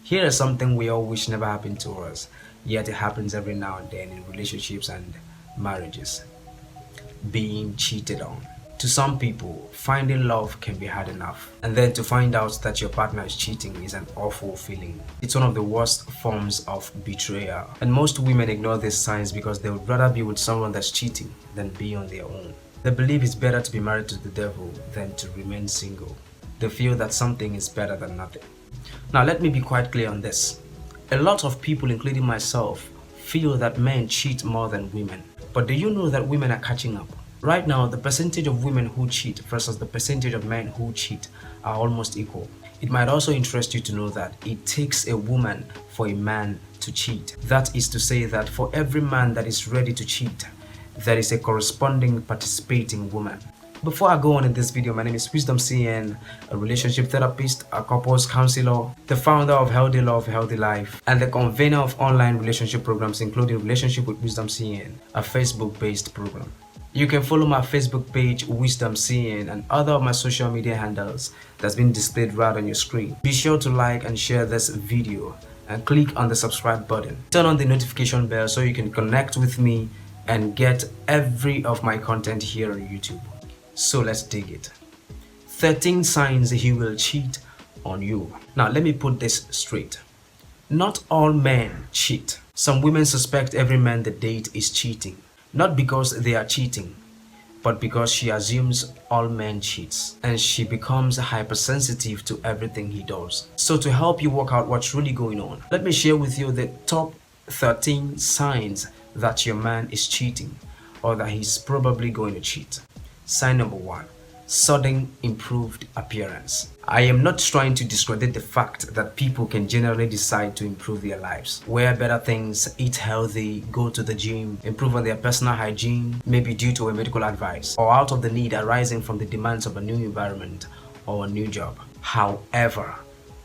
Here is something we all wish never happened to us, yet it happens every now and then in relationships and marriages: being cheated on. To some people, finding love can be hard enough, and then to find out that your partner is cheating is an awful feeling. It's one of the worst forms of betrayal, and most women ignore these signs because they would rather be with someone that's cheating than be on their own. They believe it's better to be married to the devil than to remain single. They feel that something is better than nothing. Now, let me be quite clear on this. A lot of people, including myself, feel that men cheat more than women. But do you know that women are catching up? Right now, the percentage of women who cheat versus the percentage of men who cheat are almost equal. It might also interest you to know that it takes a woman for a man to cheat. That is to say that for every man that is ready to cheat, there is a corresponding participating woman. Before I go on in this video, my name is Wisdom CN, a relationship therapist, a couples counselor, the founder of Healthy Love, Healthy Life, and the convener of online relationship programs including Relationship with Wisdom CN, a Facebook-based program. You can follow my Facebook page, Wisdom CN, and other of my social media handles that's been displayed right on your screen. Be sure to like and share this video and click on the subscribe button. Turn on the notification bell so you can connect with me and get every of my content here on YouTube. So let's dig it. 13 signs he will cheat on you. Now let me put this straight. Not all men cheat. Some women suspect every man they date is cheating. Not because they are cheating, but because she assumes all men cheats and she becomes hypersensitive to everything he does. So to help you work out what's really going on, let me share with you the top 13 signs that your man is cheating or that he's probably going to cheat. Sign number 1, sudden improved appearance. I am not trying to discredit the fact that people can generally decide to improve their lives, wear better things, eat healthy, go to the gym, improve on their personal hygiene, maybe due to a medical advice, or out of the need arising from the demands of a new environment or a new job. However,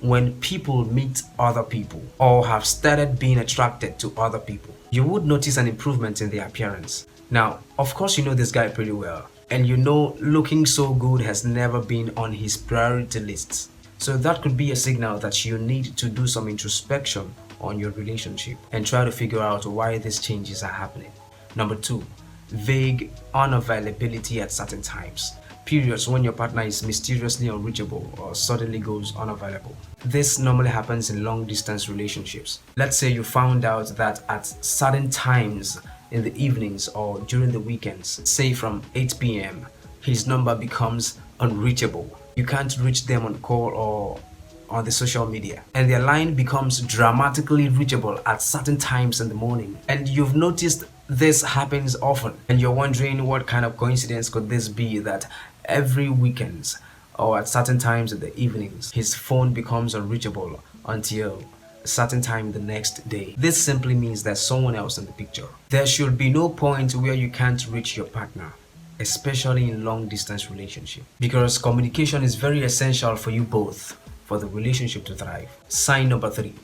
when people meet other people or have started being attracted to other people, you would notice an improvement in their appearance. Now, of course, you know this guy pretty well, and you know looking so good has never been on his priority lists. So that could be a signal that you need to do some introspection on your relationship and try to figure out why these changes are happening. Number 2, vague unavailability at certain times. Periods when your partner is mysteriously unreachable or suddenly goes unavailable. This normally happens in long distance relationships. Let's say you found out that at certain times in the evenings or during the weekends, say from 8 p.m., his number becomes unreachable. You can't reach them on call or on the social media, and their line becomes dramatically reachable at certain times in the morning. And you've noticed this happens often, and you're wondering what kind of coincidence could this be that every weekends or at certain times in the evenings, his phone becomes unreachable until a certain time the next day. This simply means there's someone else in the picture. There should be no point where you can't reach your partner, especially in long distance relationship, because communication is very essential for you both for the relationship to thrive. Sign number 3,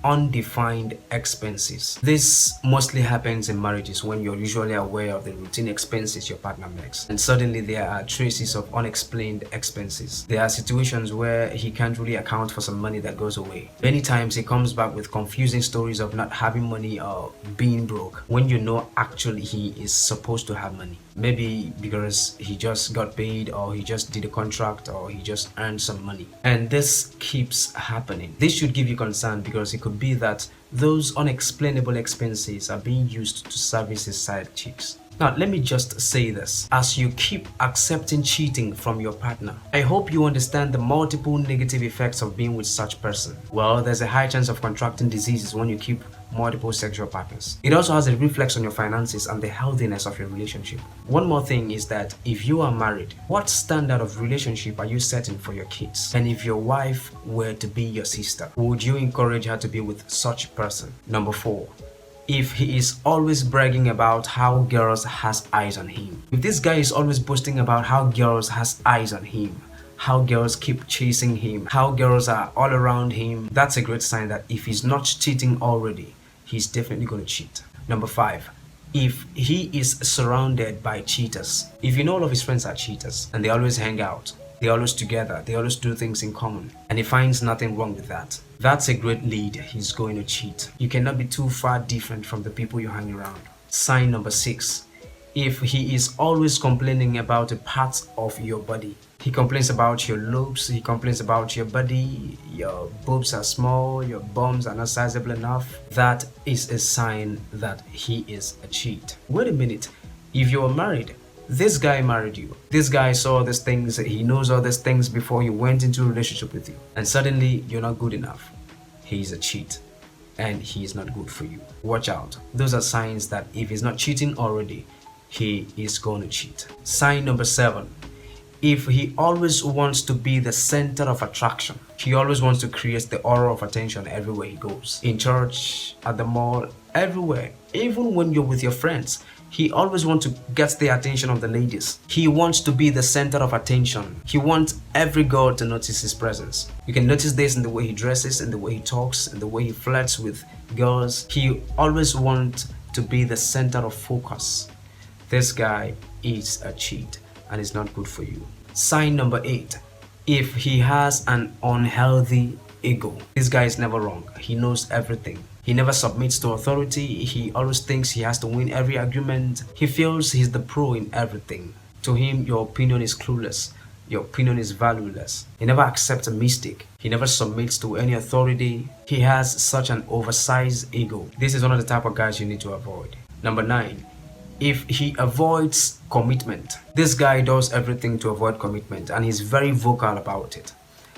undefined expenses. This mostly happens in marriages when you're usually aware of the routine expenses your partner makes, and suddenly there are traces of unexplained expenses. There are situations where he can't really account for some money that goes away. Many times he comes back with confusing stories of not having money or being broke, when you know actually he is supposed to have money. Maybe because he just got paid, or he just did a contract, or he just earned some money. And this keeps happening. This should give you concern, because it could be that those unexplainable expenses are being used to service his side chicks. Now, let me just say this. As you keep accepting cheating from your partner, I hope you understand the multiple negative effects of being with such person. Well, there's a high chance of contracting diseases when you keep multiple sexual partners. It also has a reflex on your finances and the healthiness of your relationship. One more thing is that if you are married, what standard of relationship are you setting for your kids? And if your wife were to be your sister, would you encourage her to be with such person? Number 4, if he is always bragging about how girls has eyes on him. If this guy is always boasting about how girls has eyes on him, how girls keep chasing him, how girls are all around him, that's a great sign that if he's not cheating already, he's definitely going to cheat. Number 5, if he is surrounded by cheaters. If you know all of his friends are cheaters and they always hang out, They're always together. They always do things in common. And he finds nothing wrong with that. That's a great lead. He's going to cheat. You cannot be too far different from the people you hang around. Sign number 6. If he is always complaining about a part of your body, he complains about your looks, he complains about your body, your boobs are small, your bums are not sizable enough, that is a sign that he is a cheat. Wait a minute, if you're married, this guy married you. This guy saw these things, he knows all these things before he went into a relationship with you. And suddenly you're not good enough. He's a cheat. And he is not good for you. Watch out. Those are signs that if he's not cheating already, he is going to cheat. Sign number 7. If he always wants to be the center of attraction, he always wants to create the aura of attention everywhere he goes. In church, at the mall, everywhere. Even when you're with your friends, he always wants to get the attention of the ladies. He wants to be the center of attention. He wants every girl to notice his presence. You can notice this in the way he dresses, in the way he talks, in the way he flirts with girls. He always wants to be the center of focus. This guy is a cheat and it's not good for you. Sign number 8. If he has an unhealthy ego, this guy is never wrong. He knows everything. He never submits to authority. He always thinks he has to win every argument. He feels he's the pro in everything. To him, your opinion is clueless. Your opinion is valueless. He never accepts a mistake. He never submits to any authority. He has such an oversized ego. This is one of the type of guys you need to avoid. Number 9. If he avoids commitment, this guy does everything to avoid commitment and he's very vocal about it.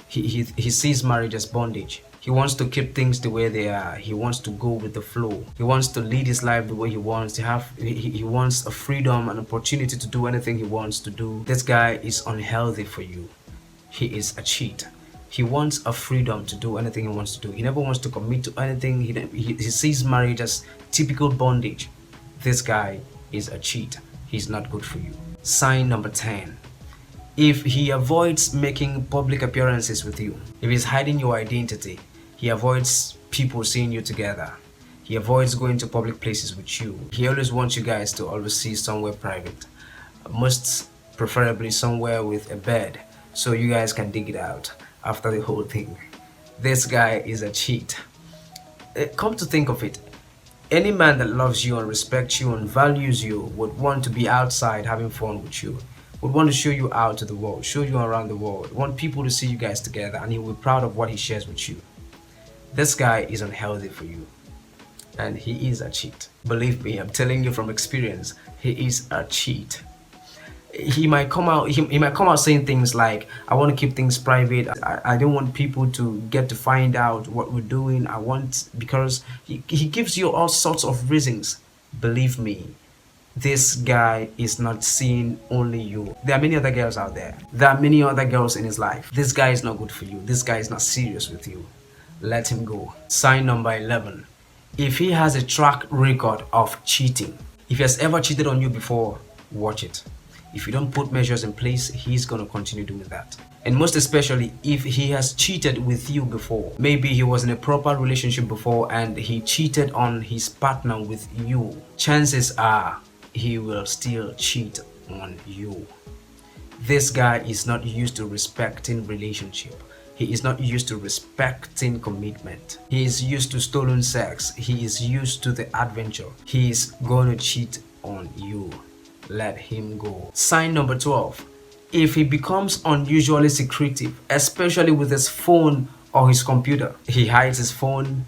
He sees marriage as bondage. He wants to keep things the way they are. He wants to go with the flow. He wants to lead his life the way he wants to have. He wants a freedom and opportunity to do anything he wants to do. This guy is unhealthy for you. He is a cheat. He wants a freedom to do anything he wants to do. He never wants to commit to anything. He sees marriage as typical bondage. This guy is a cheat. He's not good for you. Sign number 10. If he avoids making public appearances with you, if he's hiding your identity, he avoids people seeing you together, he avoids going to public places with you, he always wants you guys to always see somewhere private, most preferably somewhere with a bed so you guys can dig it out after the whole thing. This guy is a cheat. Come to think of it, any man that loves you and respects you and values you would want to be outside having fun with you, would want to show you out to the world, show you around the world, want people to see you guys together, and he will be proud of what he shares with you. This guy is unhealthy for you and he is a cheat. Believe me, I'm telling you from experience, he is a cheat. He might come out saying things like, I want to keep things private. I don't want people to get to find out what we're doing. Because he gives you all sorts of reasons. Believe me, this guy is not seeing only you. There are many other girls out there. There are many other girls in his life. This guy is not good for you. This guy is not serious with you. Let him go. Sign number 11. If he has a track record of cheating, if he has ever cheated on you before, watch it. If you don't put measures in place, he's going to continue doing that. And most especially if he has cheated with you before. Maybe he was in a proper relationship before and he cheated on his partner with you. Chances are he will still cheat on you. This guy is not used to respecting relationship. He is not used to respecting commitment. He is used to stolen sex. He is used to the adventure. He is going to cheat on you. Let him go. Sign number 12. If he becomes unusually secretive, especially with his phone or his computer, he hides his phone,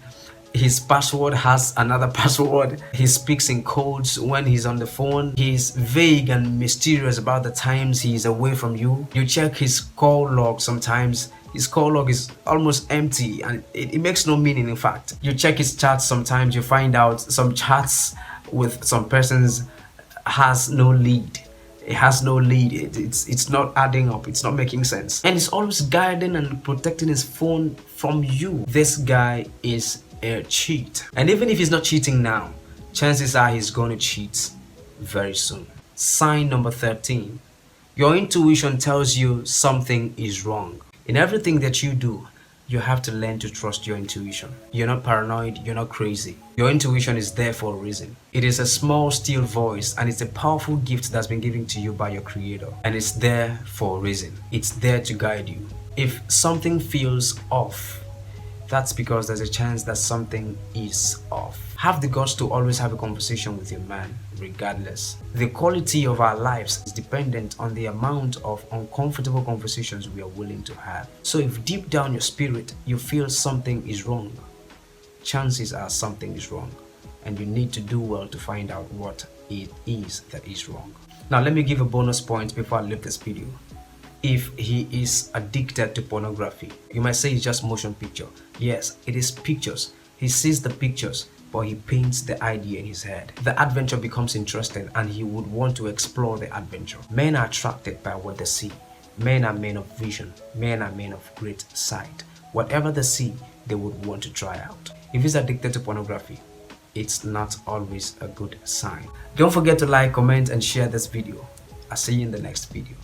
his password has another password, he speaks in codes when he's on the phone, he's vague and mysterious about the times he's away from you. You check his call log sometimes, his call log is almost empty and it makes no meaning. In fact, you check his chats sometimes, you find out some chats with some persons has no lead. It has no lead. It's not adding up. It's not making sense. And he's always guiding and protecting his phone from you. This guy is a cheat. And even if he's not cheating now, chances are he's going to cheat very soon. Sign number 13. Your intuition tells you something is wrong. In everything that you do, You have to learn to trust your intuition. You're not paranoid, you're not crazy. Your intuition is there for a reason. It is a small, still voice, and it's a powerful gift that's been given to you by your creator. And it's there for a reason. It's there to guide you. If something feels off, that's because there's a chance that something is off. Have the guts to always have a conversation with your man, regardless. The quality of our lives is dependent on the amount of uncomfortable conversations we are willing to have. So if deep down your spirit you feel something is wrong, chances are something is wrong, and you need to do well to find out what it is that is wrong. Now let me give a bonus point before I leave this video. If he is addicted to pornography, you might say it's just motion picture. Yes, it is pictures. He sees the pictures, but he paints the idea in his head. The adventure becomes interesting and he would want to explore the adventure. Men are attracted by what they see. Men are men of vision. Men are men of great sight. Whatever they see, they would want to try out. If he's addicted to pornography, it's not always a good sign. Don't forget to like, comment, and share this video. I'll see you in the next video.